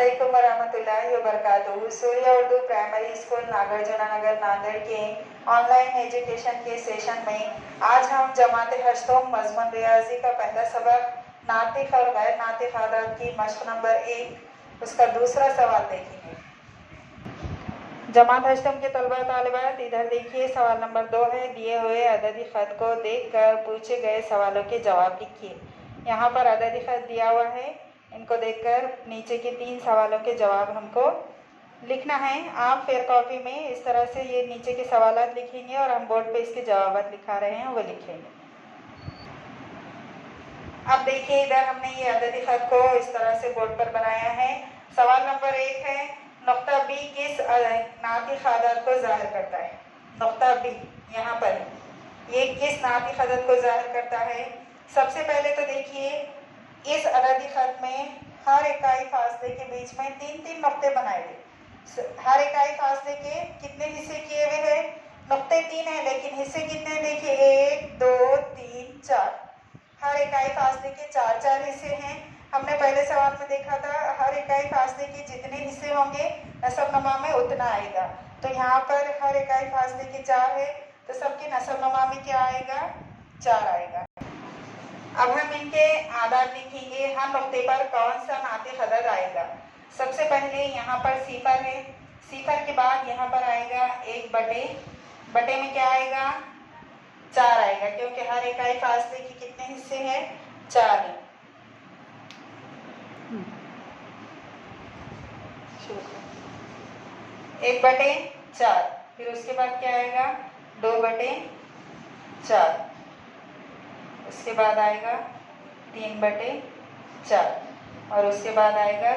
अस्सलामुअलैकुम वरहमतुल्लाहि वबरकातुहू। सूर्य Urdu primary school Nagarjuna नगर नांदेड़ के ऑनलाइन एजुकेशन के सेशन में आज हम जमात हश्तोम मजमून रियाजी का पहला सबक नातिक और गैर नातिक आदात की मश्क नंबर 1 उसका दूसरा सवाल देखेंगे। जमात हश्तम के तलबा तालिबात इधर देखिए, सवाल नंबर 2 है। दिए हुए अददी ख़त को देखकर पूछे गए सवालों के जवाब लिखिए। यहाँ पर अददी ख़त दिया हुआ है, इनको देखकर नीचे के 3 सवालों के जवाब हमको लिखना है। आप फिर कॉपी में इस तरह से ये नीचे के सवालात लिखेंगे और हम बोर्ड पे इसके जवाब लिखा रहे हैं वो लिखेंगे। अब देखिए, इधर हमने ये अददी ख़त को इस तरह से बोर्ड पर बनाया है। सवाल नंबर 1 है, नुक्ता बी किस नातिक आदात को ज़ाहिर करता है। नुक्ता बी यहाँ पर ये किस नातिक आदात को ज़ाहिर करता है। सबसे पहले तो देखिए, इस अददी ख़त में हर इकाई फासले के बीच में 3-3 नुक्ते बनाए गए। हर इकाई फासले के कितने हिस्से किए हुए हैं? नुक्ते 3 हैं, लेकिन हिस्से कितने देखिए, 1 2 3 4। हर इकाई फासले के 4-4 हिस्से हैं। हमने पहले सवाल में देखा था, हर इकाई फासले के जितने हिस्से होंगे नसबनुमा में उतना आएगा। तो यहाँ पर हर इकाई फासले के 4 है, तो सबके नसबनुमा में क्या आएगा? 4 आएगा। अब हम इनके आदात लिखेंगे। हर नुक्ते पर कौन सा नातिक अदद आएगा। सबसे पहले यहाँ पर सिफर है। सिफर के बाद यहाँ पर आएगा 1/बटे में क्या आएगा? 4 आएगा, क्योंकि हर इकाई फासले के कितने हिस्से हैं? 4 है। 1/4। फिर उसके बाद क्या आएगा? 2/4। उसके बाद आएगा 3/4 और उसके बाद आएगा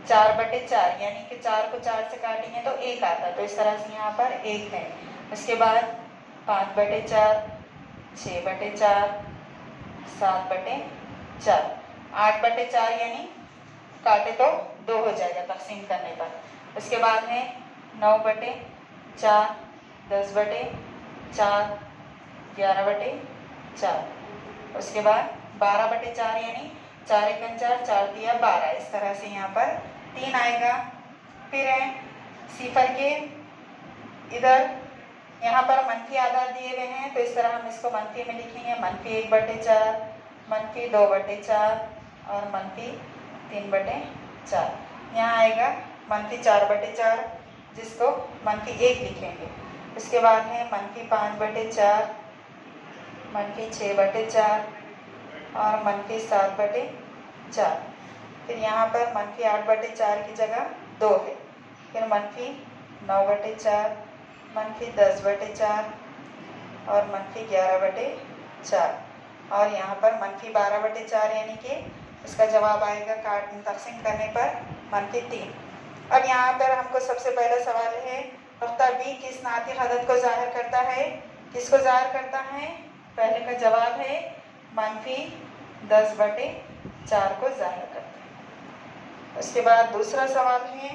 4/4, यानी कि 4 को 4 से काटेंगे तो 1 आता है, तो इस तरह से यहाँ पर 1 है। उसके बाद 5/4, 6/4, 7/4, 8/4, यानी काटे तो 2 हो जाएगा तकसीम करने पर। उसके बाद है 9/4, 10/4, 11/4। उसके बाद 12/4, यानी 4 एकम 4, 4 तिया 12। इस तरह से यहाँ पर 3 आएगा। फिर है सिफर के इधर यहाँ पर मनफी आदात दिए हुए हैं, तो इस तरह हम इसको मनफी में लिखेंगे। -1/4, -2/4 और -3/4। यहाँ आएगा -4/4, जिसको -1 लिखेंगे। उसके बाद है -5/4, -6/4 और -7/4। फिर यहाँ पर -8/4 की जगह 2 है। फिर -9/4, -10/4 और -11/4 और यहाँ पर -12/4, यानी कि इसका जवाब आएगा तकसीम करने पर -3। अब यहाँ पर हमको सबसे पहला सवाल है, नुक्ता बी किस नातिक अदद को ज़ाहिर करता है। किसको ज़ाहिर करता है? पहले का जवाब है -10/4 को ज़ाहिर करता है। उसके बाद दूसरा सवाल है,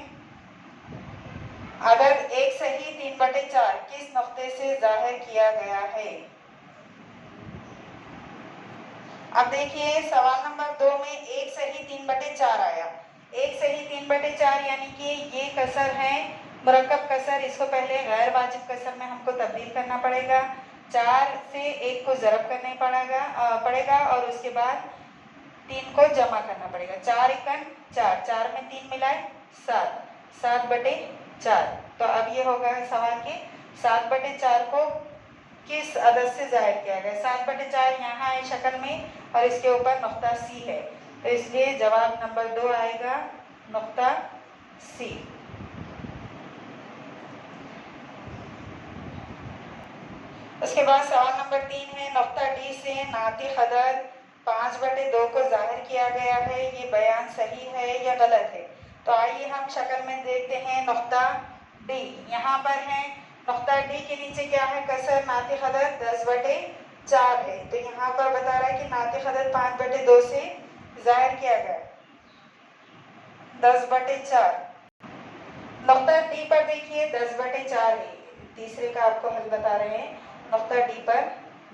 अदद 1 सही 3/4 किस नुक्ते से ज़ाहिर किया गया है। अब देखिए, सवाल नंबर 2 में 1 सही 3/4 आया। 1 सही 3/4 यानी कि ये कसर है मुरक्कब कसर। इसको पहले गैर वाजिब कसर में हमको तब्दील करना पड़ेगा। 4 से 1 को ज़रब करने पड़ेगा और उसके बाद 3 को जमा करना पड़ेगा। 4 एकम 4, 4 में 3 मिलाए 7, 7/4। तो अब ये होगा सवाल के 7/4 को किस अदद से ज़ाहिर किया गया। 7/4 यहाँ है शक्ल में और इसके ऊपर नुक्ता सी है, तो इसलिए जवाब नंबर 2 आएगा नुक्ता सी। उसके बाद सवाल नंबर 3 है, नुक्ता डी से नातिक अदद 5/2 को ज़ाहिर किया गया है, ये बयान सही है या गलत है। तो आइए हम शक्ल में देखते हैं। नुक्ता डी यहाँ पर है। नुक्ता डी के नीचे क्या है? कसर नातिक अदद 10/4 है, तो यहाँ पर बता रहा है कि नातिक अदद 5/2 से ज़ाहिर किया गया 10/4। नुक्ता डी पर देखिए 10/4 है, तीसरे का आपको हल बता रहे हैं। नुक्ता डी पर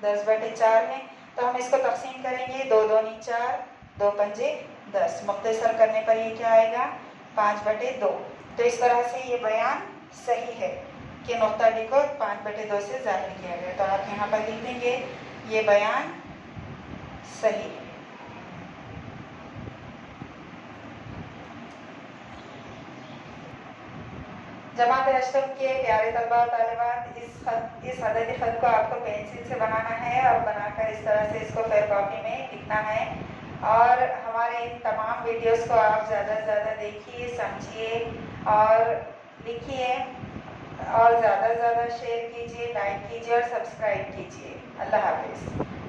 10/4 है, तो हम इसको तकसीम करेंगे। 2 दूनी 4, 2 पंजे 10। मुख्तसर करने पर ये क्या आएगा? 5/2। तो इस तरह से ये बयान सही है कि नुक्ता डी को 5/2 से जाहिर किया गया। तो आप यहाँ पर लिख देंगे ये बयान सही है। जमात अशरफ के प्यारे तलबा और तालिबात, इस अददी ख़त को आपको पेंसिल से बनाना है और बनाकर इस तरह से इसको फेयर कॉपी में लिखना है। और हमारे इन तमाम वीडियोस को आप ज़्यादा से ज़्यादा देखिए, समझिए और लिखिए और ज़्यादा से ज़्यादा शेयर कीजिए, लाइक कीजिए और सब्सक्राइब कीजिए। अल्लाह हाफिज़।